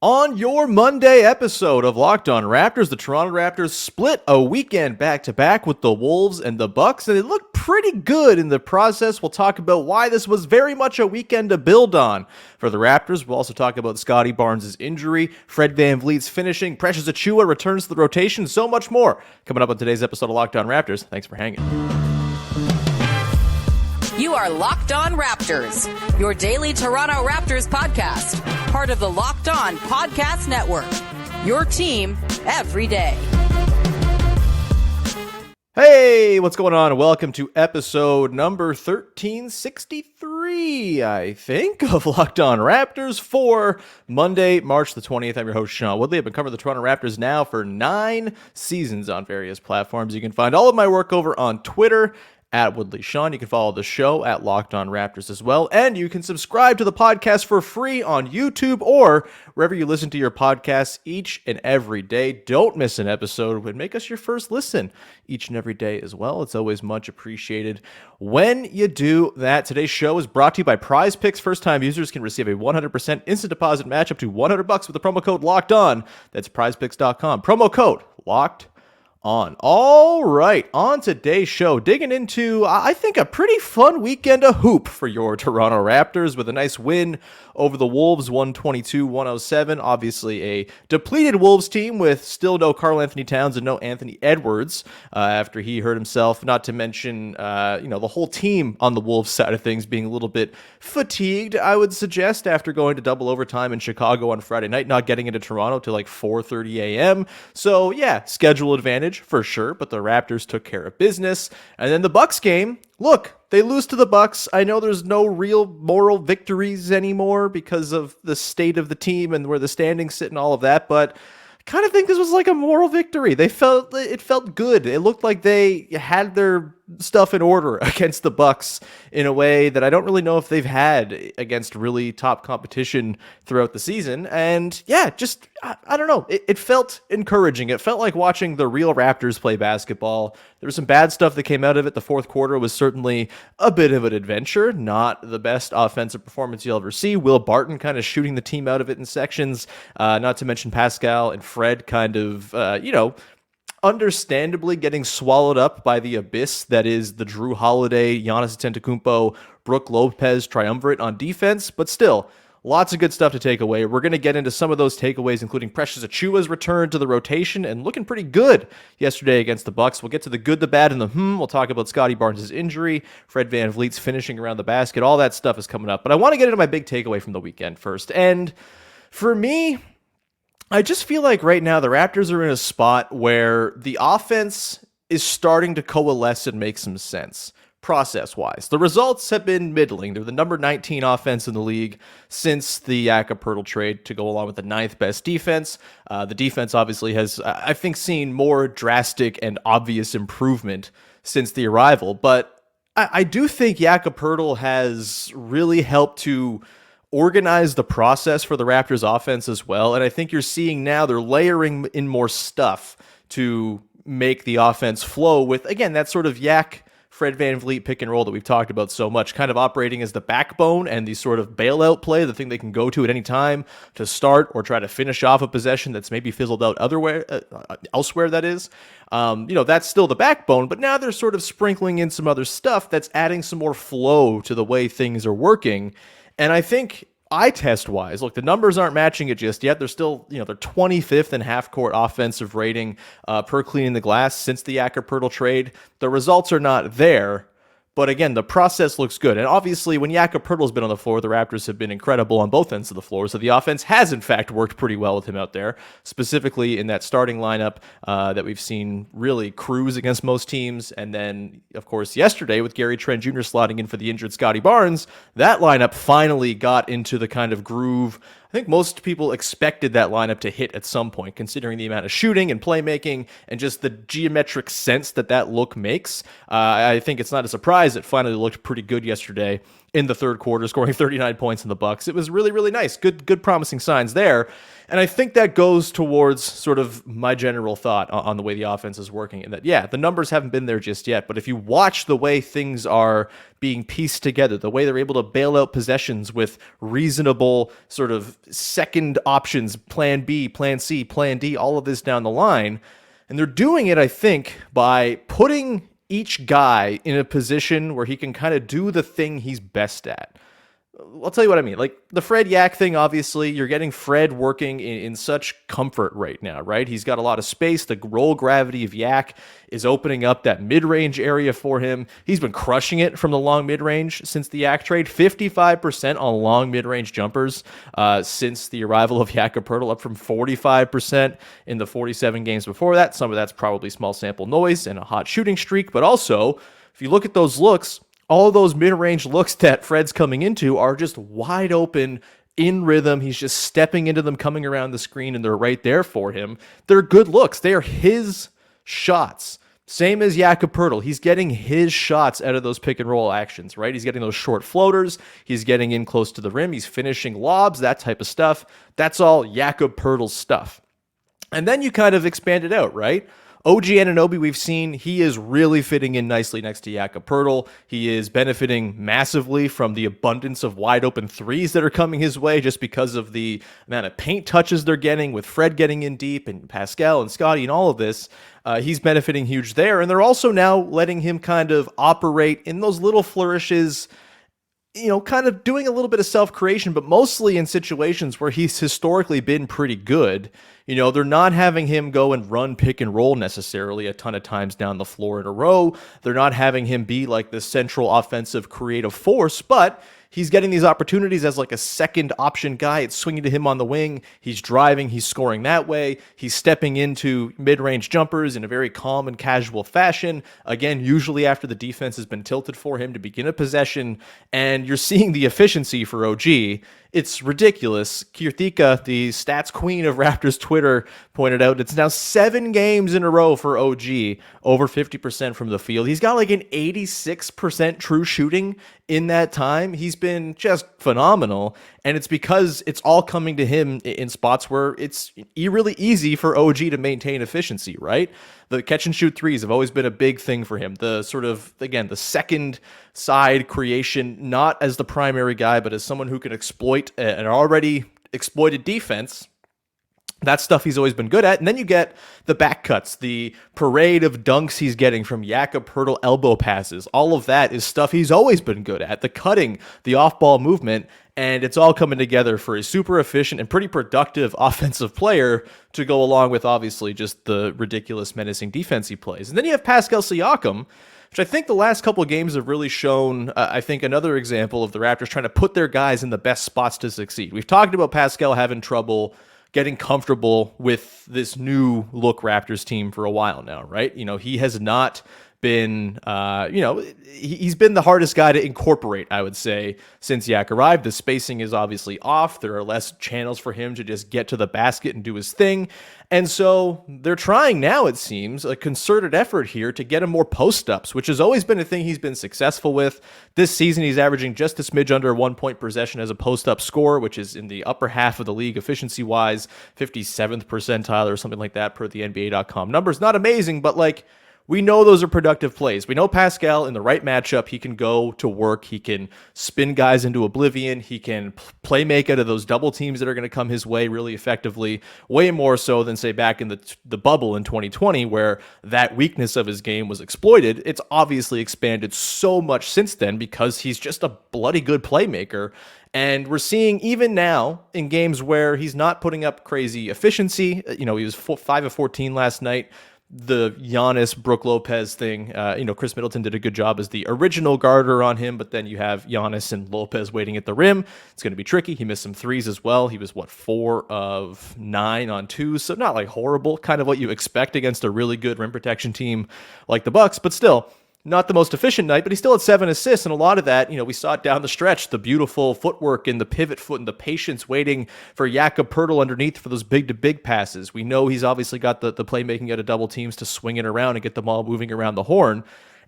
On your Monday episode of Locked On Raptors, the Toronto Raptors split a weekend back-to-back with the Wolves and the Bucks, and it looked pretty good in the process. We'll talk about why this was very much a weekend to build on for the Raptors. We'll also talk about Scottie Barnes' injury, Fred VanVleet's finishing, Precious Achiuwa returns to the rotation, so much more coming up on today's episode of Locked On Raptors. Thanks for hanging. You are Locked On Raptors, your daily Toronto Raptors podcast, part of the Locked On Podcast Network, your team every day. Hey, what's going on? Welcome to episode number 1363, I think, of Locked On Raptors for Monday, March the 20th. I'm your host, Sean Woodley. I've been covering the Toronto Raptors now for 9 seasons on various platforms. You can find all of my work over on Twitter at Woodley Sean. You can follow the show at Locked On Raptors as well. And you can subscribe to the podcast for free on YouTube or wherever you listen to your podcasts each and every day. Don't miss an episode. Would make us your first listen each and every day as well. It's always much appreciated when you do that. Today's show is brought to you by Prize Picks. First-time users can receive a 100% instant deposit match up to $100 with the promo code Locked On. That's prizepicks.com. Promo code Locked On. All right, on today's show, digging into, I think, a pretty fun weekend of hoop for your Toronto Raptors with a nice win over the Wolves, 122-107. Obviously, a depleted Wolves team with still no Karl-Anthony Towns and no Anthony Edwards after he hurt himself. Not to mention, the whole team on the Wolves side of things being a little bit fatigued, I would suggest, after going to double overtime in Chicago on Friday night, not getting into Toronto till like 4:30 a.m. So, yeah, schedule advantage for sure, but the Raptors took care of business. And then the Bucks game, look, they lose to the Bucks. I know there's no real moral victories anymore because of the state of the team and where the standings sit and all of that, but I kind of think this was like a moral victory. It felt good. It looked like they had their stuff in order against the Bucks in a way that I don't really know if they've had against really top competition throughout the season. And yeah, just, I don't know. It felt encouraging. It felt like watching the real Raptors play basketball. There was some bad stuff that came out of it. The fourth quarter was certainly a bit of an adventure. Not the best offensive performance you'll ever see. Will Barton kind of shooting the team out of it in sections. Not to mention Pascal and Fred kind of, understandably getting swallowed up by the abyss that is the Drew Holiday, Giannis Antetokounmpo, Brook Lopez triumvirate on defense, but still, lots of good stuff to take away. We're going to get into some of those takeaways, including Precious Achiuwa's return to the rotation and looking pretty good yesterday against the Bucks. We'll get to the good, the bad, and the We'll talk about Scottie Barnes' injury, Fred VanVleet's finishing around the basket. All that stuff is coming up, but I want to get into my big takeaway from the weekend first. And for me, I just feel like right now the Raptors are in a spot where the offense is starting to coalesce and make some sense process-wise. The results have been middling. They're the number 19 offense in the league since the Jakob Poeltl trade to go along with the 9th best defense. The defense obviously has, I think, seen more drastic and obvious improvement since the arrival, but I do think Jakob Poeltl has really helped to organize the process for the Raptors offense as well. And I think you're seeing now they're layering in more stuff to make the offense flow with, again, that sort of Fred VanVleet pick and roll that we've talked about so much, kind of operating as the backbone and the sort of bailout play, the thing they can go to at any time to start or try to finish off a possession that's maybe fizzled out elsewhere, that is. That's still the backbone, but now they're sort of sprinkling in some other stuff that's adding some more flow to the way things are working. And I think eye test wise, look, the numbers aren't matching it just yet. They're still, they're 25th in half court offensive rating per cleaning the glass since the Jakob Poeltl trade. The results are not there, but again, the process looks good. And obviously, when Jakob Poeltl's been on the floor, the Raptors have been incredible on both ends of the floor. So the offense has, in fact, worked pretty well with him out there, specifically in that starting lineup that we've seen really cruise against most teams. And then, of course, yesterday with Gary Trent Jr. slotting in for the injured Scottie Barnes, that lineup finally got into the kind of groove I think most people expected that lineup to hit at some point, considering the amount of shooting and playmaking and just the geometric sense that look makes. I think it's not a surprise it finally looked pretty good yesterday in the third quarter, scoring 39 points in the Bucks. It was really, really nice. Good promising signs there. And I think that goes towards sort of my general thought on the way the offense is working. And that, yeah, the numbers haven't been there just yet. But if you watch the way things are being pieced together, the way they're able to bail out possessions with reasonable sort of second options, plan B, plan C, plan D, all of this down the line. And they're doing it, I think, by putting each guy in a position where he can kind of do the thing he's best at. I'll tell you what I mean. Like the Fred Yak thing, obviously, you're getting Fred working in such comfort right now, right? He's got a lot of space. The roll gravity of Yak is opening up that mid-range area for him. He's been crushing it from the long mid-range since the Yak trade. 55% on long mid-range jumpers since the arrival of Jakob Poeltl, up from 45% in the 47 games before that. Some of that's probably small sample noise and a hot shooting streak, but also, if you look at those looks, all of those mid-range looks that Fred's coming into are just wide open, in rhythm. He's just stepping into them, coming around the screen, and they're right there for him. They're good looks. They are his shots. Same as Jakob Poeltl. He's getting his shots out of those pick-and-roll actions, right? He's getting those short floaters. He's getting in close to the rim. He's finishing lobs, that type of stuff. That's all Jakob Poeltl's stuff. And then you kind of expand it out, right? OG Anunoby, we've seen, he is really fitting in nicely next to Jakob Poeltl. He is benefiting massively from the abundance of wide open threes that are coming his way just because of the amount of paint touches they're getting with Fred getting in deep and Pascal and Scottie and all of this. He's benefiting huge there. And they're also now letting him kind of operate in those little flourishes, you know, kind of doing a little bit of self-creation, but mostly in situations where he's historically been pretty good. You know, they're not having him go and run pick and roll necessarily a ton of times down the floor in a row. They're not having him be like the central offensive creative force, but he's getting these opportunities as like a second option guy. It's swinging to him on the wing. He's driving. He's scoring that way. He's stepping into mid-range jumpers in a very calm and casual fashion. Again, usually after the defense has been tilted for him to begin a possession. And you're seeing the efficiency for OG. It's ridiculous. Kirthika, the stats queen of Raptors Twitter, pointed out it's now 7 games in a row for OG, over 50% from the field. He's got like an 86% true shooting in that time. He's been just phenomenal, and it's because it's all coming to him in spots where it's really easy for OG to maintain efficiency, right? The catch and shoot threes have always been a big thing for him. The sort of, again, the second side creation, not as the primary guy, but as someone who can exploit an already exploited defense. That's stuff he's always been good at. And then you get the back cuts, the parade of dunks he's getting from Jakob Poeltl elbow passes. All of that is stuff he's always been good at. The cutting, the off-ball movement, and it's all coming together for a super efficient and pretty productive offensive player to go along with, obviously, just the ridiculous menacing defense he plays. And then you have Pascal Siakam, which I think the last couple of games have really shown, I think, another example of the Raptors trying to put their guys in the best spots to succeed. We've talked about Pascal having trouble getting comfortable with this new look Raptors team for a while now, right? You know, he has not been, he's been the hardest guy to incorporate, I would say, since Yak arrived. The spacing is obviously off. There are less channels for him to just get to the basket and do his thing. And so they're trying now, it seems, a concerted effort here to get him more post-ups, which has always been a thing he's been successful with. This season, he's averaging just a smidge under 1 point per possession as a post-up scorer, which is in the upper half of the league efficiency-wise, 57th percentile or something like that per the NBA.com numbers. Not amazing, but like, we know those are productive plays. We know Pascal, in the right matchup, he can go to work. He can spin guys into oblivion. He can play make out of those double teams that are going to come his way really effectively, way more so than, say, back in the bubble in 2020, where that weakness of his game was exploited. It's obviously expanded so much since then because he's just a bloody good playmaker. And we're seeing even now in games where he's not putting up crazy efficiency. You know, he was 5 of 14 last night. The Giannis, Brook Lopez thing, Chris Middleton did a good job as the original guarder on him, but then you have Giannis and Lopez waiting at the rim. It's going to be tricky. He missed some threes as well. He was, 4 of 9 on 2, so not like horrible, kind of what you expect against a really good rim protection team like the Bucks, but still, not the most efficient night, but he still had 7 assists, and a lot of that, we saw it down the stretch, the beautiful footwork and the pivot foot and the patience waiting for Jakob Poeltl underneath for those big-to-big passes. We know he's obviously got the playmaking out of double teams to swing it around and get the ball moving around the horn.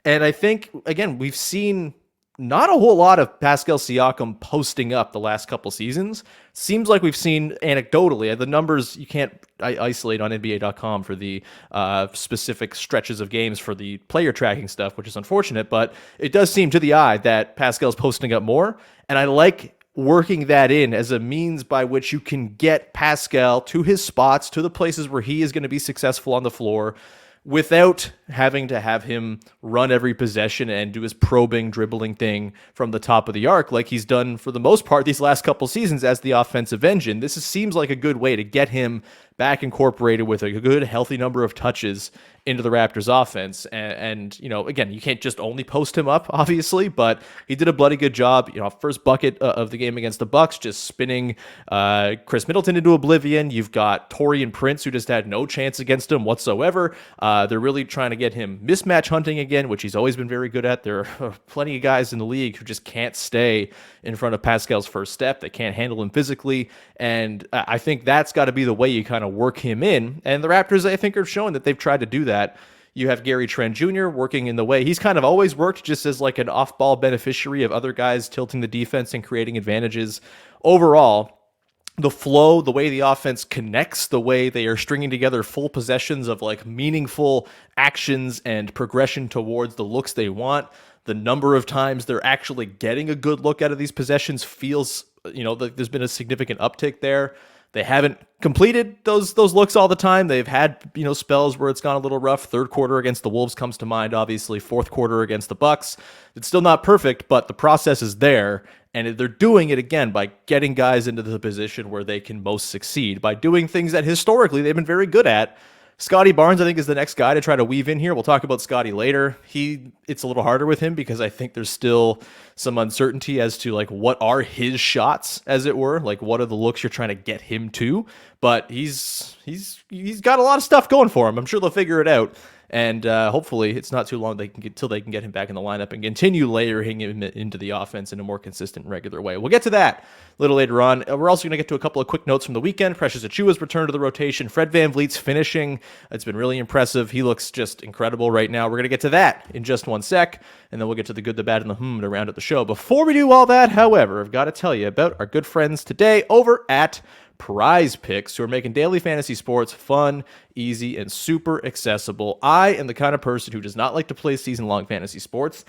And I think, again, we've seen not a whole lot of Pascal Siakam posting up the last couple seasons. Seems like we've seen anecdotally, the numbers you can't isolate on NBA.com for the specific stretches of games for the player tracking stuff, which is unfortunate, but it does seem to the eye that Pascal's posting up more, and I like working that in as a means by which you can get Pascal to his spots, to the places where he is going to be successful on the floor, without having to have him run every possession and do his probing, dribbling thing from the top of the arc like he's done for the most part these last couple seasons as the offensive engine. Seems like a good way to get him back incorporated with a good, healthy number of touches into the Raptors offense. And again, you can't just only post him up, obviously, but he did a bloody good job. First bucket of the game against the Bucks, just spinning Chris Middleton into oblivion. You've got Taurean Prince, who just had no chance against him whatsoever. They're really trying to get him mismatch hunting again, which he's always been very good at. There are plenty of guys in the league who just can't stay in front of Pascal's first step. They can't handle him physically. And I think that's got to be the way you kind of work him in. And the Raptors, I think, are showing that they've tried to do that. You have Gary Trent Jr. working in the way he's kind of always worked, just as like an off-ball beneficiary of other guys tilting the defense and creating advantages. Overall, the flow, the way the offense connects, the way they are stringing together full possessions of like meaningful actions and progression towards the looks they want, the number of times they're actually getting a good look out of these possessions feels, like there's been a significant uptick there. They haven't completed those looks all the time. They've had, spells where it's gone a little rough. Third quarter against the Wolves comes to mind, obviously. Fourth quarter against the Bucks. It's still not perfect, but the process is there. And they're doing it, again, by getting guys into the position where they can most succeed, by doing things that historically they've been very good at. Scottie Barnes, I think, is the next guy to try to weave in here. We'll talk about Scottie later. It's a little harder with him because I think there's still some uncertainty as to like what are his shots, as it were, like what are the looks you're trying to get him to. But he's got a lot of stuff going for him. I'm sure they'll figure it out. And hopefully it's not too long till they can get him back in the lineup and continue layering him into the offense in a more consistent, regular way. We'll get to that a little later on. We're also going to get to a couple of quick notes from the weekend. Precious Achiuwa's return to the rotation. Fred VanVleet's finishing. It's been really impressive. He looks just incredible right now. We're going to get to that in just one sec, and then we'll get to the good, the bad, and the to round out the show. Before we do all that, however, I've got to tell you about our good friends today over at Prize Picks, who are making daily fantasy sports fun, easy, and super accessible. I am the kind of person who does not like to play season-long fantasy sports.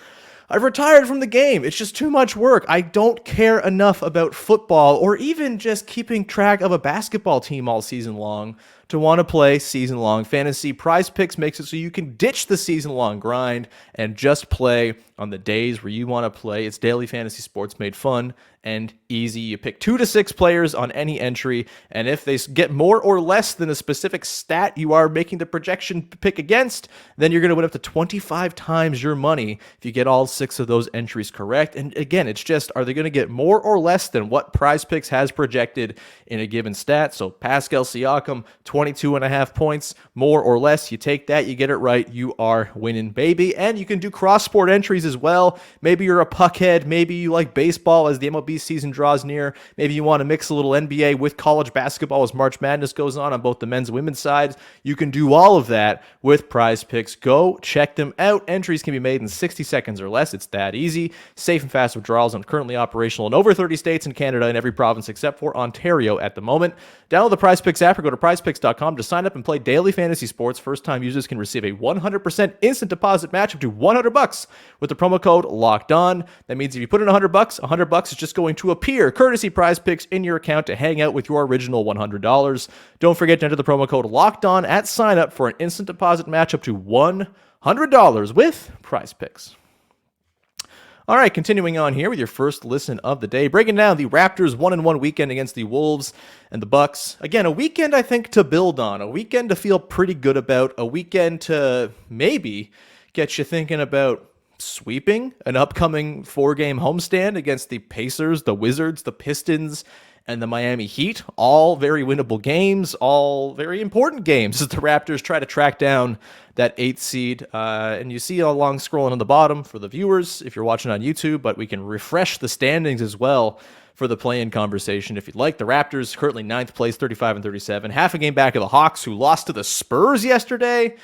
I've retired from the game. It's just too much work. I don't care enough about football or even just keeping track of a basketball team all season long to want to play season-long fantasy. Prize Picks makes it so you can ditch the season-long grind and just play on the days where you want to play. It's daily fantasy sports made fun and easy. You pick 2 to 6 players on any entry, and if they get more or less than a specific stat you are making the projection pick against, then you're going to win up to 25 times your money if you get all 6 of those entries correct. And again, it's just, are they going to get more or less than what Prize Picks has projected in a given stat? So Pascal Siakam, 22.5 points, more or less. You take that, you get it right, you are winning, baby. And you can do cross-sport entries as well. Maybe you're a puckhead. Maybe you like baseball as the MLB season draws near. Maybe you want to mix a little NBA with college basketball as March Madness goes on both the men's and women's sides. You can do all of that with Prize Picks. Go check them out. Entries can be made in 60 seconds or less. It's that easy. Safe and fast withdrawals are currently operational in over 30 states and Canada and every province except for Ontario at the moment. Download the Prize Picks app or go to prizepicks.com to sign up and play daily fantasy sports. First-time users can receive a 100% instant deposit match up to $100 with the promo code LOCKEDON. That means if you put in $100, $100 is just going to appear courtesy Prize Picks in your account to hang out with your original $100. Don't forget to enter the promo code LOCKEDON at sign up for an instant deposit match up to $100 with Prize Picks. All right, continuing on here with your first listen of the day, breaking down the Raptors 1-1 weekend against the Wolves and the Bucks. Again, a weekend I think to build on, a weekend to feel pretty good about, a weekend to maybe get you thinking about sweeping an upcoming 4-game homestand against the Pacers, the Wizards, the Pistons, and the Miami Heat. All very winnable games, all very important games as the Raptors try to track down that 8th seed. And you see along scrolling on the bottom for the viewers if you're watching on YouTube, but we can refresh the standings as well for the play-in conversation if you'd like. The Raptors currently 9th place, 35-37, half a game back of the Hawks, who lost to the Spurs yesterday.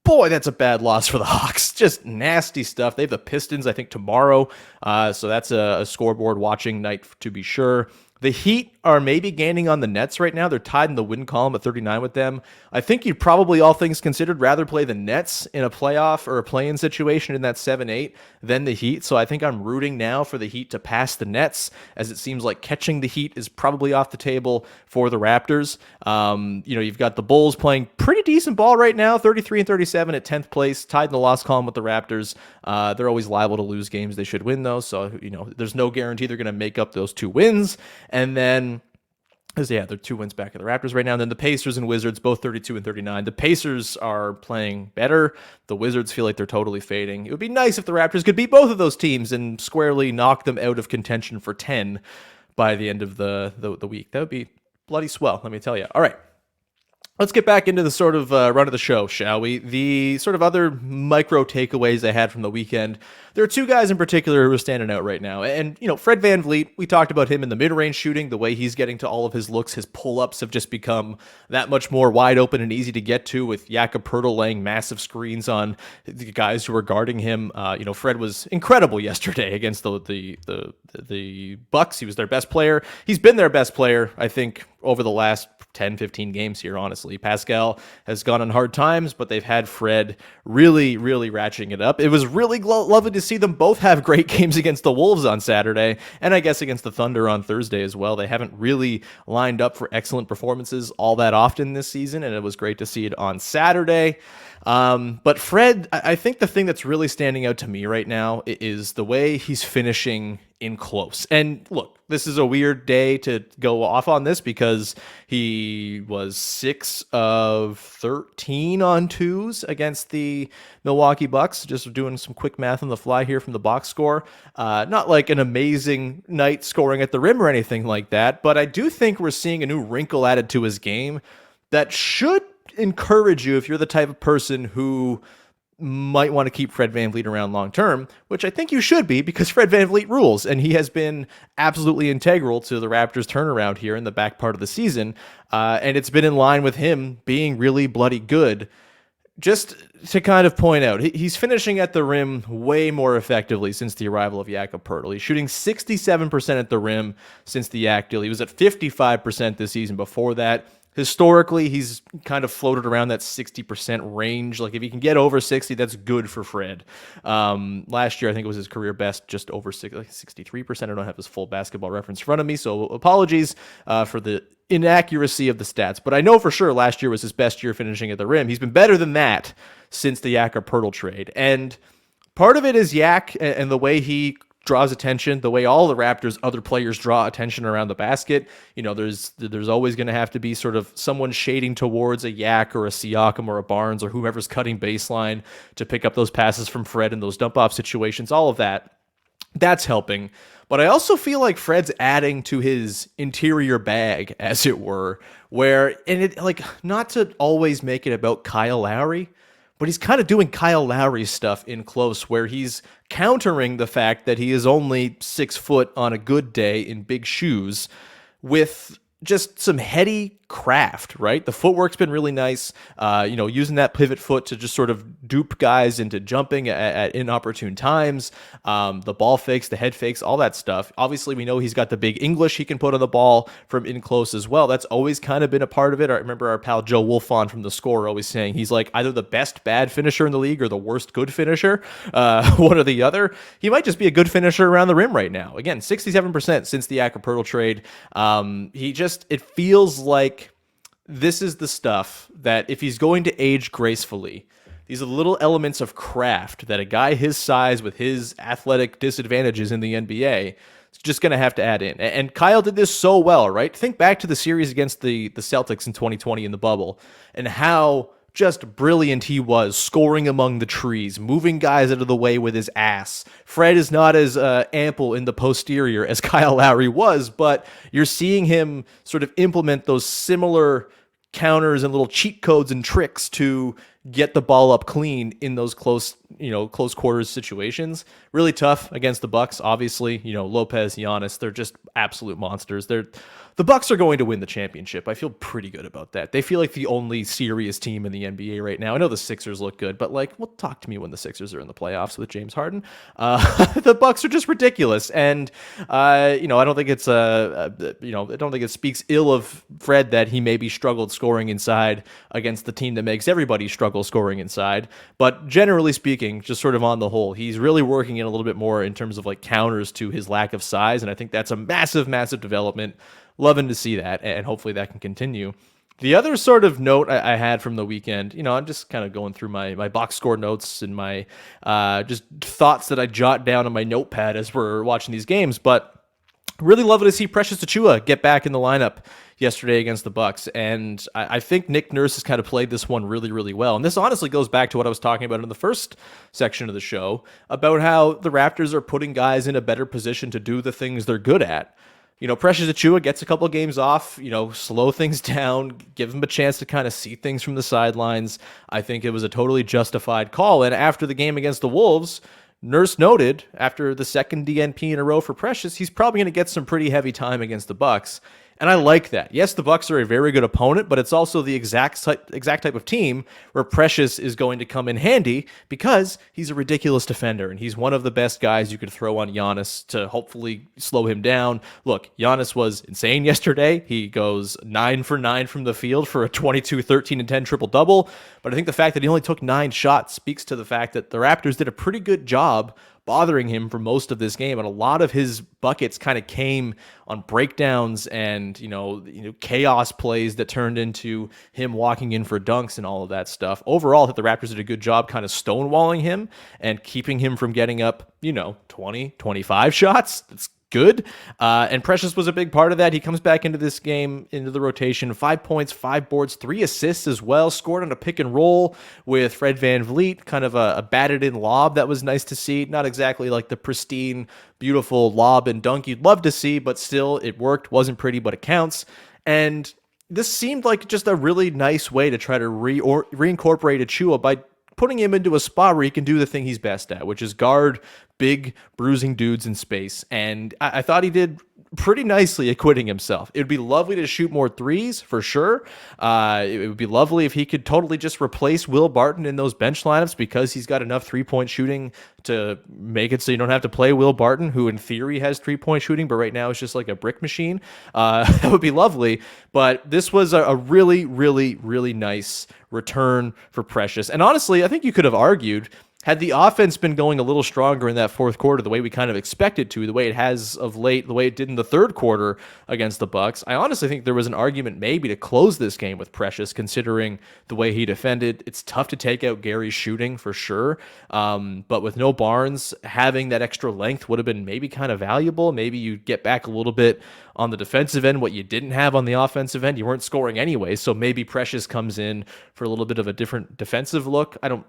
boy, that's a bad loss for the Hawks. Just nasty stuff. They have the Pistons, I think, tomorrow. So that's a scoreboard watching night to be sure. The Heat are maybe gaining on the Nets right now. They're tied in the win column at 39 with them. I think you'd probably, all things considered, rather play the Nets in a playoff or a play-in situation in that 7-8 than the Heat. So I think I'm rooting now for the Heat to pass the Nets, as it seems like catching the Heat is probably off the table for the Raptors. You've got the Bulls playing pretty decent ball right now, 33 and 37 at 10th place, tied in the loss column with the Raptors. They're always liable to lose games they should win, though. So, there's no guarantee they're going to make up those 2 wins. And then, they're 2 wins back of the Raptors right now. And then the Pacers and Wizards, both 32 and 39. The Pacers are playing better. The Wizards feel like they're totally fading. It would be nice if the Raptors could beat both of those teams and squarely knock them out of contention for 10 by the end of the week. That would be bloody swell, let me tell you. All right. Let's get back into the sort of run of the show, shall we? The sort of other micro takeaways I had from the weekend. There are 2 guys in particular who are standing out right now. And, Fred VanVleet, we talked about him in the mid-range shooting, the way he's getting to all of his looks. His pull-ups have just become that much more wide open and easy to get to, with Jakob Poeltl laying massive screens on the guys who are guarding him. Fred was incredible yesterday against the Bucks. He was their best player. He's been their best player, I think, over the last 10, 15 games here, honestly. Pascal has gone on hard times, but they've had Fred really, really ratcheting it up. It was really lovely to see them both have great games against the Wolves on Saturday, and I guess against the Thunder on Thursday as well. They haven't really lined up for excellent performances all that often this season, and it was great to see it on Saturday. But Fred, I think the thing that's really standing out to me right now is the way he's finishing in close. And look, this is a weird day to go off on this because he was 6 of 13 on 2s against the Milwaukee Bucks. Just doing some quick math on the fly here from the box score. Not like an amazing night scoring at the rim or anything like that, but I do think we're seeing a new wrinkle added to his game that should encourage you if you're the type of person who might want to keep Fred VanVleet around long term, which I think you should be, because Fred VanVleet rules, and he has been absolutely integral to the Raptors' turnaround here in the back part of the season, and it's been in line with him being really bloody good. Just to kind of point out, he's finishing at the rim way more effectively since the arrival of Jakob Poeltl. He's shooting 67% at the rim since the Yak deal. He was at 55% this season before that. Historically, he's kind of floated around that 60% range. Like, if he can get over 60, that's good for Fred. Last year, I think it was his career best, just over 63%. I don't have his full basketball reference in front of me, so apologies for the inaccuracy of the stats. But I know for sure last year was his best year finishing at the rim. He's been better than that since the Jakob Poeltl trade. And part of it is Yak and the way he draws attention, the way all the Raptors' other players draw attention around the basket. There's always going to have to be sort of someone shading towards a Yak or a Siakam or a Barnes or whoever's cutting baseline to pick up those passes from Fred in those dump-off situations, all of that. That's helping. But I also feel like Fred's adding to his interior bag, as it were, not to always make it about Kyle Lowry, but he's kind of doing Kyle Lowry stuff in close, where he's countering the fact that he is only 6 foot on a good day in big shoes with just some heady craft, right? The footwork's been really nice, using that pivot foot to just sort of dupe guys into jumping at inopportune times, the ball fakes, the head fakes, all that stuff. Obviously, we know he's got the big English he can put on the ball from in close as well. That's always kind of been a part of it. I remember our pal Joe Wolfon from The Score always saying he's like either the best bad finisher in the league or the worst good finisher, one or the other. He might just be a good finisher around the rim right now. Again, 67% since the Jakob Poeltl trade. It feels like this is the stuff that if he's going to age gracefully, these are the little elements of craft that a guy his size with his athletic disadvantages in the NBA is just going to have to add in. And Kyle did this so well, right? Think back to the series against the Celtics in 2020 in the bubble and how just brilliant he was, scoring among the trees, moving guys out of the way with his ass. Fred is not as ample in the posterior as Kyle Lowry was, but you're seeing him sort of implement those similar counters and little cheat codes and tricks to get the ball up clean in those close quarters situations. Really tough against the Bucks, obviously. Lopez, Giannis, they're just absolute monsters. The Bucks are going to win the championship. I feel pretty good about that. They feel like the only serious team in the NBA right now. I know the Sixers look good, but well, talk to me when the Sixers are in the playoffs with James Harden. The Bucks are just ridiculous, and I don't think it's I don't think it speaks ill of Fred that he maybe struggled scoring inside against the team that makes everybody struggle scoring inside. But generally speaking, just sort of on the whole, he's really working in a little bit more in terms of counters to his lack of size, and I think that's a massive, massive development. Loving to see that, and hopefully that can continue. The other sort of note I had from the weekend, I'm just kind of going through my box score notes and my just thoughts that I jot down on my notepad as we're watching these games, but really lovely to see Precious Achiuwa get back in the lineup yesterday against the Bucks, and I think Nick Nurse has kind of played this one really, really well. And this honestly goes back to what I was talking about in the first section of the show about how the Raptors are putting guys in a better position to do the things they're good at. Precious Achiuwa gets a couple of games off, slow things down, give him a chance to kind of see things from the sidelines. I think it was a totally justified call. And after the game against the Wolves, Nurse noted after the second DNP in a row for Precious, he's probably going to get some pretty heavy time against the Bucks. And I like that. Yes, the Bucks are a very good opponent, but it's also the exact type of team where Precious is going to come in handy because he's a ridiculous defender, and he's one of the best guys you could throw on Giannis to hopefully slow him down. Look, Giannis was insane yesterday. He goes 9 for 9 from the field for a 22, 13, and 10 triple-double. But I think the fact that he only took 9 shots speaks to the fact that the Raptors did a pretty good job bothering him for most of this game, and a lot of his buckets kind of came on breakdowns and chaos plays that turned into him walking in for dunks and all of that stuff. Overall, I think the Raptors did a good job kind of stonewalling him and keeping him from getting up 20, 25 shots. That's good. And Precious was a big part of that. He comes back into this game, into the rotation, 5 points, 5 boards, 3 assists as well, scored on a pick and roll with Fred VanVleet, kind of a batted in lob that was nice to see. Not exactly like the pristine, beautiful lob and dunk you'd love to see, but still it worked. Wasn't pretty, but it counts. And this seemed like just a really nice way to try to reincorporate Achiuwa by putting him into a spot where he can do the thing he's best at, which is guard big, bruising dudes in space. And I thought he did pretty nicely acquitting himself. It would be lovely to shoot more threes, for sure. It would be lovely if he could totally just replace Will Barton in those bench lineups because he's got enough three-point shooting to make it so you don't have to play Will Barton, who in theory has three-point shooting, but right now is just like a brick machine. That would be lovely. But this was a really, really, really nice return for Precious. And honestly, I think you could have argued, had the offense been going a little stronger in that fourth quarter, the way we kind of expected to, the way it has of late, the way it did in the third quarter against the Bucks, I honestly think there was an argument maybe to close this game with Precious, considering the way he defended. It's tough to take out Gary's shooting for sure, but with no Barnes, having that extra length would have been maybe kind of valuable. Maybe you get back a little bit on the defensive end, what you didn't have on the offensive end. You weren't scoring anyway, so maybe Precious comes in for a little bit of a different defensive look. I don't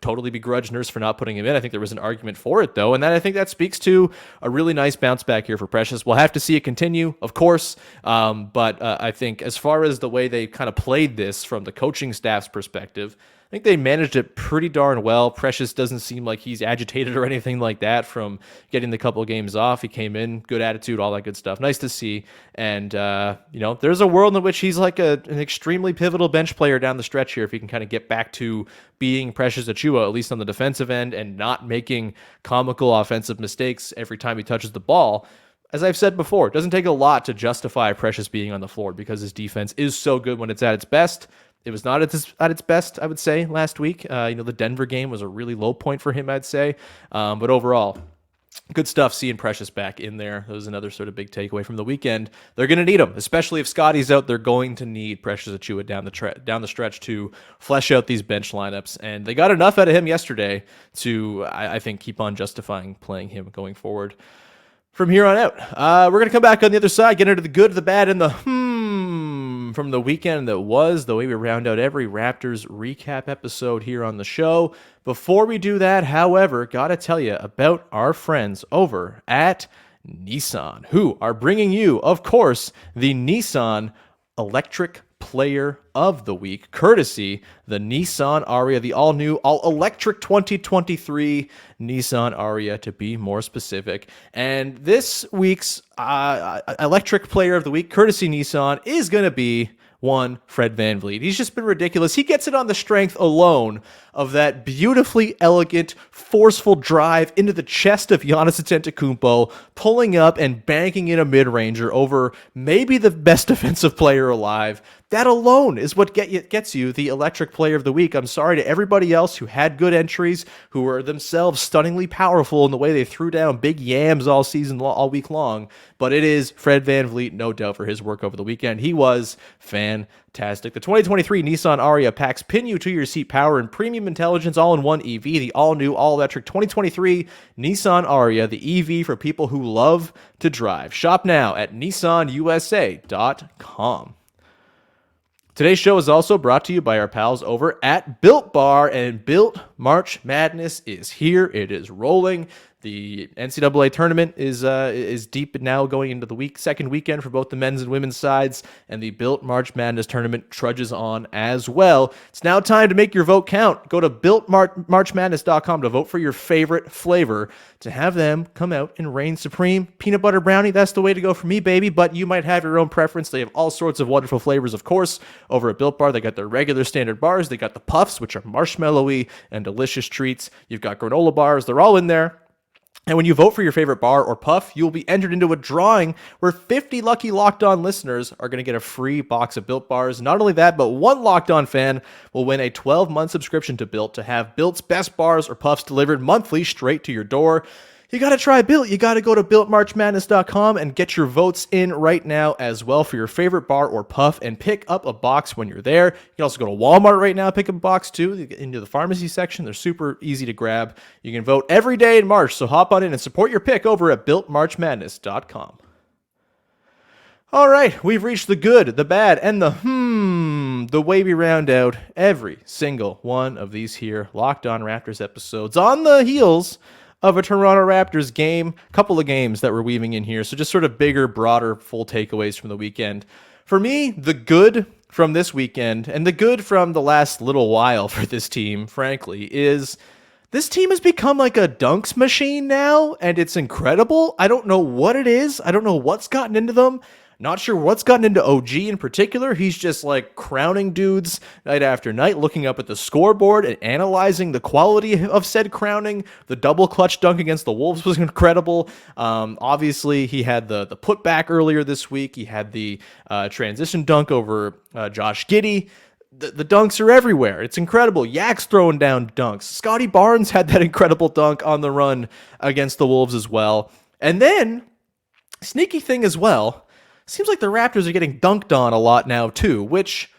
totally begrudge Nurse for not putting him in. I think there was an argument for it, though, and I think that speaks to a really nice bounce back here for Precious. We'll have to see it continue, of course, but I think as far as the way they kind of played this from the coaching staff's perspective, I think they managed it pretty darn well. Precious doesn't seem like he's agitated or anything like that from getting the couple of games off. He came in, good attitude, all that good stuff. Nice to see. And, there's a world in which he's like an extremely pivotal bench player down the stretch here if he can kind of get back to being Precious Achiuwa, at least on the defensive end, and not making comical offensive mistakes every time he touches the ball. As I've said before, it doesn't take a lot to justify Precious being on the floor because his defense is so good when it's at its best. It was not at its best, I would say, last week. The Denver game was a really low point for him, I'd say. But overall, good stuff seeing Precious back in there. That was another sort of big takeaway from the weekend. They're going to need him, especially if Scottie's out. They're going to need Precious Achiuwa down the stretch to flesh out these bench lineups. And they got enough out of him yesterday to, I think, keep on justifying playing him going forward from here on out. We're going to come back on the other side, get into the good, the bad, and the from the weekend that was, the way we round out every Raptors recap episode here on the show. Before we do that, however, gotta tell you about our friends over at Nissan, who are bringing you, of course, the Nissan electric Player of the Week, courtesy the Nissan Aria, the all-new, all-electric 2023 Nissan Aria, to be more specific. And this week's electric Player of the Week, courtesy Nissan, is going to be one Fred VanVleet. He's just been ridiculous. He gets it on the strength alone of that beautifully elegant, forceful drive into the chest of Giannis Antetokounmpo, pulling up and banking in a mid-ranger over maybe the best defensive player alive. That alone is what gets you the electric Player of the Week. I'm sorry to everybody else who had good entries, who were themselves stunningly powerful in the way they threw down big yams all week long, but it is Fred VanVleet, no doubt, for his work over the weekend. He was fantastic. The 2023 Nissan Aria packs pin you to your seat power and premium intelligence all-in-one EV, the all-new, all-electric 2023 Nissan Aria, the EV for people who love to drive. Shop now at nissanusa.com. Today's show is also brought to you by our pals over at Built Bar, and Built March Madness is here. It is rolling. The NCAA tournament is deep now, going into the second weekend for both the men's and women's sides, and the Built March Madness tournament trudges on as well. It's now time to make your vote count. Go to BuiltMarchMadness.com to vote for your favorite flavor, to have them come out and reign supreme. Peanut butter brownie, that's the way to go for me, baby, but you might have your own preference. They have all sorts of wonderful flavors, of course, over at Built Bar. They got their regular standard bars. They got the puffs, which are marshmallowy and delicious treats. You've got granola bars. They're all in there. And when you vote for your favorite bar or puff, you'll be entered into a drawing where 50 lucky Locked On listeners are going to get a free box of Built Bars. Not only that, but one Locked On fan will win a 12-month subscription to Built to have Built's best bars or puffs delivered monthly straight to your door. You got to try Built. You got to go to BuiltMarchMadness.com and get your votes in right now as well for your favorite bar or puff, and pick up a box when you're there. You can also go to Walmart right now, pick up a box too, into the pharmacy section. They're super easy to grab. You can vote every day in March, so hop on in and support your pick over at BuiltMarchMadness.com. All right, we've reached the good, the bad, and the way we round out every single one of these here Locked On Raptors episodes on the heels of a Toronto Raptors game, couple of games that we're weaving in here. So just sort of bigger, broader, full takeaways from the weekend. For me, the good from this weekend, and the good from the last little while for this team, frankly, is this team has become like a dunks machine now, and it's incredible. I don't know what it is. I don't know what's gotten into them. Not sure what's gotten into OG in particular. He's just like crowning dudes night after night, looking up at the scoreboard and analyzing the quality of said crowning. The double clutch dunk against the Wolves was incredible. Obviously, he had the putback earlier this week. He had the transition dunk over Josh Giddey. The dunks are everywhere. It's incredible. Yak's throwing down dunks. Scottie Barnes had that incredible dunk on the run against the Wolves as well. And then, sneaky thing as well, seems like the Raptors are getting dunked on a lot now too, which,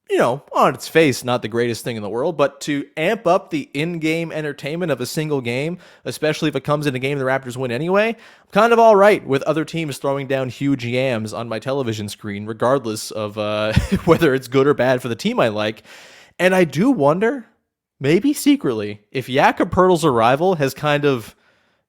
you know, on its face, not the greatest thing in the world, but to amp up the in-game entertainment of a single game, especially if it comes in a game the Raptors win anyway, I'm kind of all right with other teams throwing down huge yams on my television screen, regardless of whether it's good or bad for the team I like. And I do wonder, maybe secretly, if Jakob Poeltl's arrival has kind of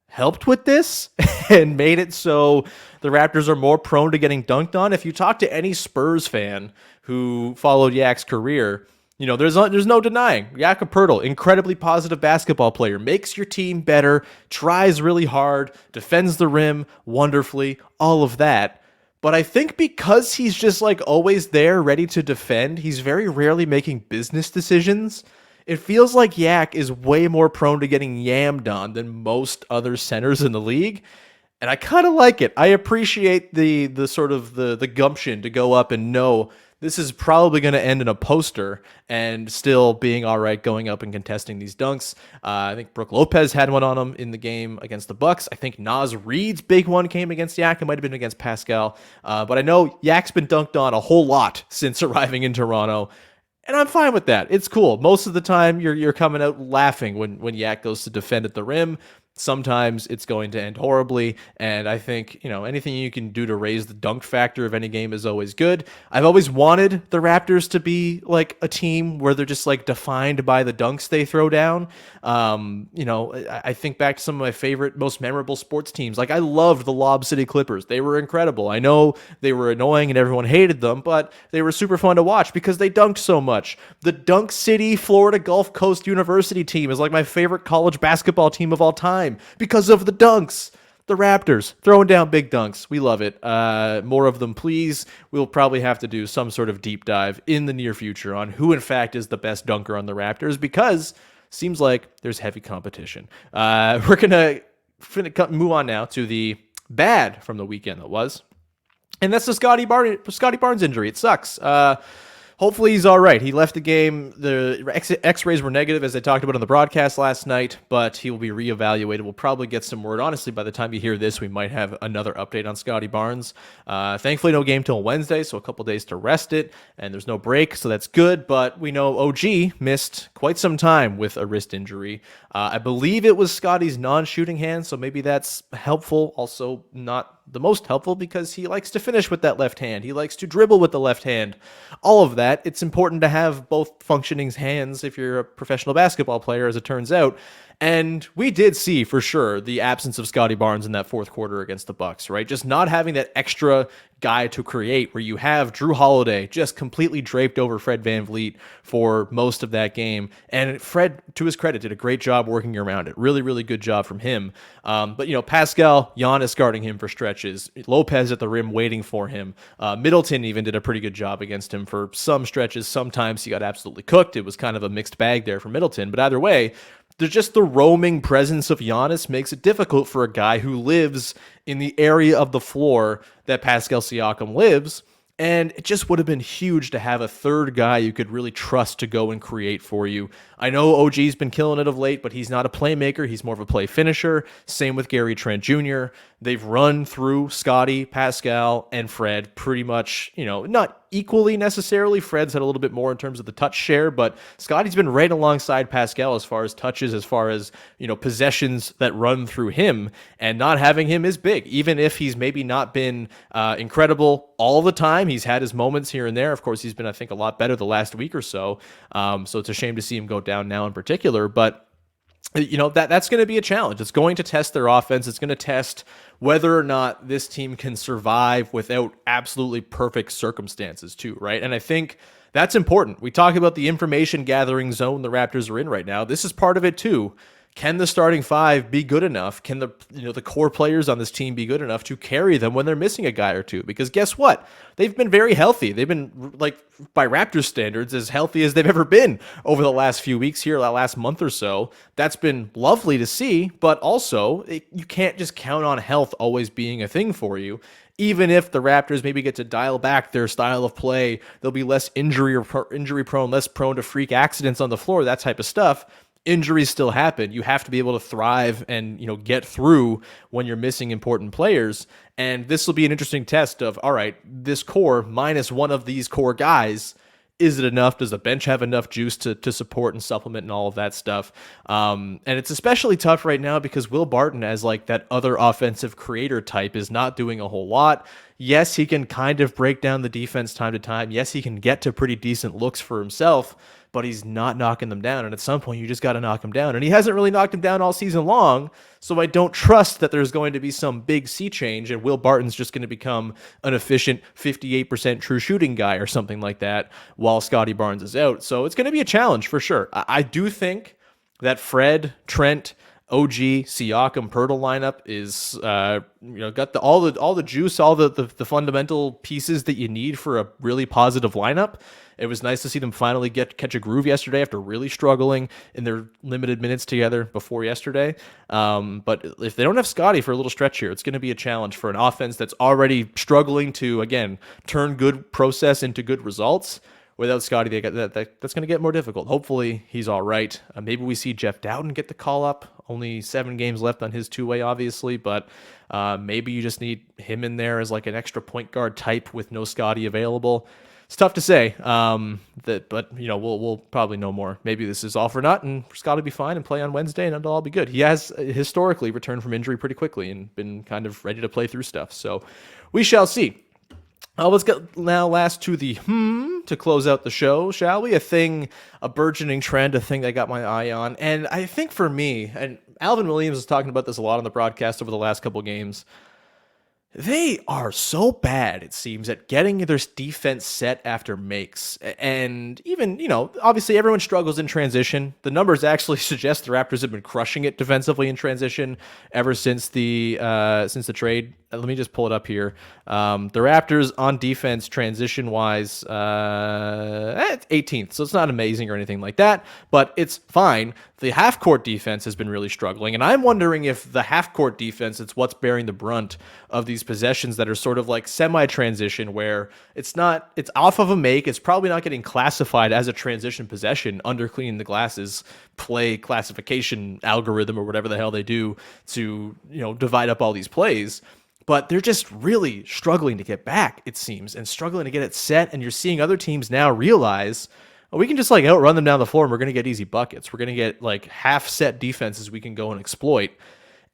helped with this and made it so the Raptors are more prone to getting dunked on. If you talk to any Spurs fan who followed Yak's career, you know, there's no denying Jakob Poeltl, incredibly positive basketball player, makes your team better, tries really hard, defends the rim wonderfully, all of that. But I think because he's just like always there, ready to defend, he's very rarely making business decisions. It feels like Yak is way more prone to getting yammed on than most other centers in the league. And I kind of like it. I appreciate the sort of the gumption to go up and know this is probably going to end in a poster, and still being all right going up and contesting these dunks. I think Brook Lopez had one on him in the game against the Bucks. I think Naz Reid's big one came against Yak. It might have been against Pascal. But I know Yak's been dunked on a whole lot since arriving in Toronto. And I'm fine with that. It's cool. Most of the time, you're coming out laughing when Yak goes to defend at the rim. sometimes it's going to end horribly. And I think, anything you can do to raise the dunk factor of any game is always good. I've always wanted the Raptors to be like a team where they're just like defined by the dunks they throw down. I think back to some of my favorite, most memorable sports teams. Like I loved the Lob City Clippers. They were incredible. I know they were annoying and everyone hated them, but they were super fun to watch because they dunked so much. The Dunk City, Florida Gulf Coast University team is like my favorite college basketball team of all time because of the dunks. The Raptors throwing down big dunks. We love it. More of them, please. We'll probably have to do some sort of deep dive in the near future on who, in fact, is the best dunker on the Raptors because seems like there's heavy competition. We're going to move on now to the bad from the weekend that was. And that's the Scottie Barnes injury. It sucks. Hopefully he's all right. He left the game. The X-rays were negative, as I talked about on the broadcast last night, but he will be reevaluated. We'll probably get some word. Honestly, by the time you hear this, we might have another update on Scottie Barnes. Thankfully, no game till Wednesday, so a couple days to rest it, and there's no break, so that's good. But we know OG missed quite some time with a wrist injury. I believe it was Scottie's non-shooting hand, so maybe that's helpful. Also, not the most helpful because he likes to finish with that left hand. He likes to dribble with the left hand. All of that. It's important to have both functioning hands if you're a professional basketball player, as it turns out. And we did see for sure the absence of Scottie Barnes in that fourth quarter against the Bucks, right? Just not having that extra guy to create where you have Jrue Holiday just completely draped over Fred VanVleet for most of that game. And Fred, to his credit, did a great job working around it. Really, really good job from him. But Pascal, Giannis guarding him for stretches, Lopez at the rim waiting for him. Middleton even did a pretty good job against him for some stretches. Sometimes he got absolutely cooked. It was kind of a mixed bag there for Middleton. But either way, there's just the roaming presence of Giannis makes it difficult for a guy who lives in the area of the floor that Pascal Siakam lives. And it just would have been huge to have a third guy you could really trust to go and create for you. I know OG's been killing it of late, but he's not a playmaker. He's more of a play finisher. Same with Gary Trent Jr. They've run through Scottie, Pascal, and Fred pretty much, not equally necessarily. Fred's had a little bit more in terms of the touch share, but Scottie's been right alongside Pascal as far as touches, as far as, possessions that run through him, and not having him is big. Even if he's maybe not been incredible all the time, he's had his moments here and there. Of course, he's been, I think, a lot better the last week or so. So it's a shame to see him go down now in particular, but that's going to be a challenge. It's going to test their offense. It's going to test whether or not this team can survive without absolutely perfect circumstances too, right? And I think that's important. We talk about the information gathering zone the Raptors are in right now. This is part of it too. Can the starting five be good enough? Can the core players on this team be good enough to carry them when they're missing a guy or two? Because guess what? They've been very healthy. They've been, like, by Raptors standards, as healthy as they've ever been over the last few weeks here, the last month or so. That's been lovely to see, but also you can't just count on health always being a thing for you. Even if the Raptors maybe get to dial back their style of play, they'll be less injury prone, less prone to freak accidents on the floor, that type of stuff. Injuries still happen. You have to be able to thrive and, get through when you're missing important players. And this will be an interesting test of, all right, this core minus one of these core guys, is it enough? Does the bench have enough juice to support and supplement and all of that stuff? And it's especially tough right now because Will Barton, as like that other offensive creator type, is not doing a whole lot. Yes, he can kind of break down the defense time to time. Yes, he can get to pretty decent looks for himself, but he's not knocking them down. And at some point, you just got to knock him down. And he hasn't really knocked him down all season long, so I don't trust that there's going to be some big sea change and Will Barton's just going to become an efficient 58% true shooting guy or something like that while Scottie Barnes is out. So it's going to be a challenge for sure. I do think that Fred, Trent, OG, Siakam, Poeltl lineup is got all the juice, all the fundamental pieces that you need for a really positive lineup. It was nice to see them finally catch a groove yesterday after really struggling in their limited minutes together before yesterday. But if they don't have Scottie for a little stretch here, it's going to be a challenge for an offense that's already struggling to, again, turn good process into good results. Without Scottie, that's going to get more difficult. Hopefully, he's all right. Maybe we see Jeff Dowden get the call up. Only 7 games left on his two-way, obviously, but maybe you just need him in there as like an extra point guard type with no Scottie available. it's tough to say. But we'll probably know more. Maybe this is all for naught, and Scott will be fine and play on Wednesday, and it'll all be good. He has historically returned from injury pretty quickly and been kind of ready to play through stuff. So we shall see. Let's get now last to the to close out the show, shall we? A burgeoning trend, a thing that got my eye on. And I think for me, and Alvin Williams was talking about this a lot on the broadcast over the last couple games, they are so bad, it seems, at getting their defense set after makes. And even, obviously everyone struggles in transition. The numbers actually suggest the Raptors have been crushing it defensively in transition ever since the trade. Let me just pull it up here. The Raptors on defense transition-wise, 18th, so it's not amazing or anything like that, but it's fine. The half-court defense has been really struggling, and I'm wondering if the half-court defense is what's bearing the brunt of these possessions that are sort of like semi-transition, where it's off of a make, it's probably not getting classified as a transition possession under Cleaning the Glass's play classification algorithm or whatever the hell they do to, divide up all these plays. But they're just really struggling to get back, it seems, and struggling to get it set. And you're seeing other teams now realize, we can just outrun them down the floor and we're going to get easy buckets. We're going to get half set defenses we can go and exploit.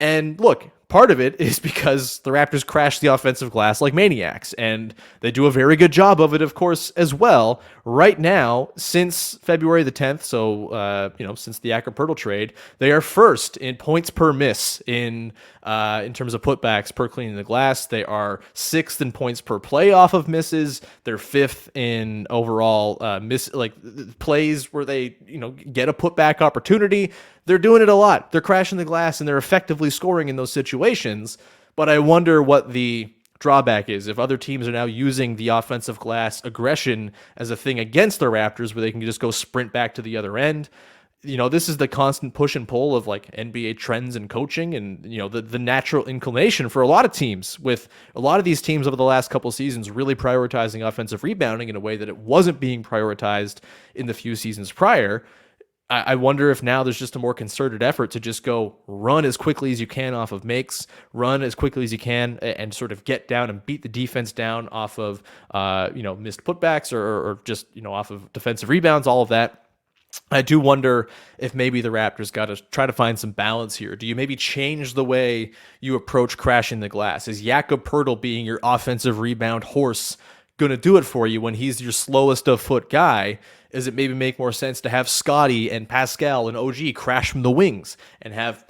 And look, part of it is because the Raptors crash the offensive glass like maniacs, and they do a very good job of it, of course, as well. Right now, since February the 10th, so since the Jakob Poeltl trade, they are first in points per miss in terms of putbacks per cleaning the glass. They are sixth in points per play off of misses. They're fifth in overall plays where they get a putback opportunity. They're doing it a lot. They're crashing the glass and they're effectively scoring in those situations. But I wonder what the drawback is if other teams are now using the offensive glass aggression as a thing against the Raptors, where they can just go sprint back to the other end. This is the constant push and pull of NBA trends and coaching, and the natural inclination for a lot of teams, with a lot of these teams over the last couple seasons really prioritizing offensive rebounding in a way that it wasn't being prioritized in the few seasons prior. I wonder if now there's just a more concerted effort to just go run as quickly as you can off of makes, run as quickly as you can, and sort of get down and beat the defense down off of missed putbacks or just off of defensive rebounds, all of that. I do wonder if maybe the Raptors got to try to find some balance here. Do you maybe change the way you approach crashing the glass? Is Jakob Poeltl being your offensive rebound horse going to do it for you when he's your slowest of foot guy? Is it maybe make more sense to have Scottie and Pascal and OG crash from the wings and have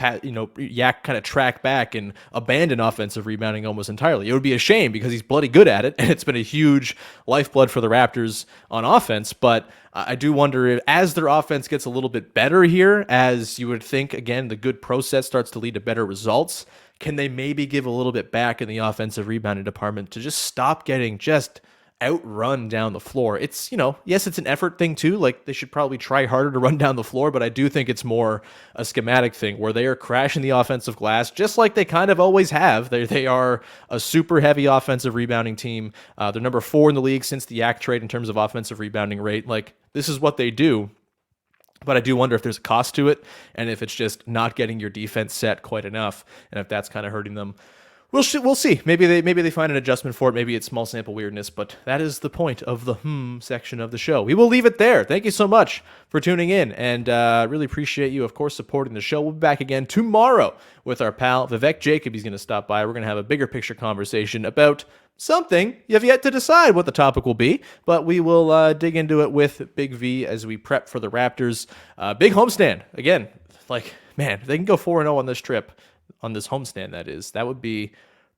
Yak kind of track back and abandon offensive rebounding almost entirely? It would be a shame because he's bloody good at it, and it's been a huge lifeblood for the Raptors on offense. But I do wonder if, as their offense gets a little bit better here, as you would think, again, the good process starts to lead to better results, can they maybe give a little bit back in the offensive rebounding department to just stop getting just outrun down the floor? It's, yes, it's an effort thing too. They should probably try harder to run down the floor, but I do think it's more a schematic thing where they are crashing the offensive glass just like they kind of always have. They are a super heavy offensive rebounding team. They're number 4 in the league since the Yak trade in terms of offensive rebounding rate. This is what they do. But I do wonder if there's a cost to it, and if it's just not getting your defense set quite enough, and if that's kind of hurting them. We'll see. Maybe they find an adjustment for it. Maybe it's small sample weirdness, but that is the point of the section of the show. We will leave it there. Thank you so much for tuning in, and really appreciate you, of course, supporting the show. We'll be back again tomorrow with our pal Vivek Jacob. He's going to stop by. We're going to have a bigger picture conversation about something. You have yet to decide what the topic will be, but we will dig into it with Big V as we prep for the Raptors. Big homestand. Again, man, if they can go 4-0 on this trip, on this homestand, that would be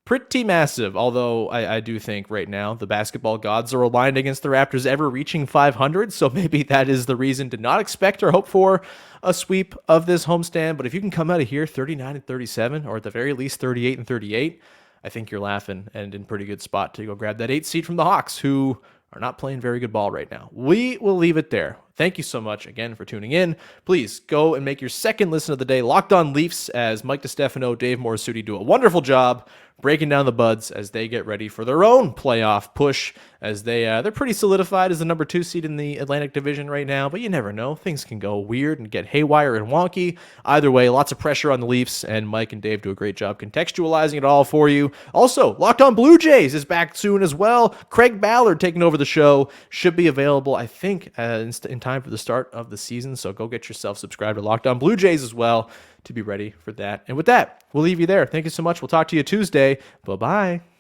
pretty massive. Although I do think right now the basketball gods are aligned against the Raptors ever reaching 500, so maybe that is the reason to not expect or hope for a sweep of this homestand. But if you can come out of here 39-37, or at the very least 38-38, I think you're laughing and in pretty good spot to go grab that 8th seed from the Hawks, who are not playing very good ball right now. We will leave it there. Thank you so much again for tuning in. Please go and make your second listen of the day Locked On Leafs, as Mike DiStefano, Dave Morisuti do a wonderful job breaking down the Buds as they get ready for their own playoff push, as they're pretty solidified as the number 2 seed in the Atlantic Division right now, but you never know. Things can go weird and get haywire and wonky. Either way, lots of pressure on the Leafs, and Mike and Dave do a great job contextualizing it all for you. Also, Locked On Blue Jays is back soon as well. Craig Ballard taking over the show. Should be available, I think, in time for the start of the season, so go get yourself subscribed to Locked On Blue Jays as well to be ready for that. And with that, we'll leave you there. Thank you so much. We'll talk to you Tuesday. Bye-bye.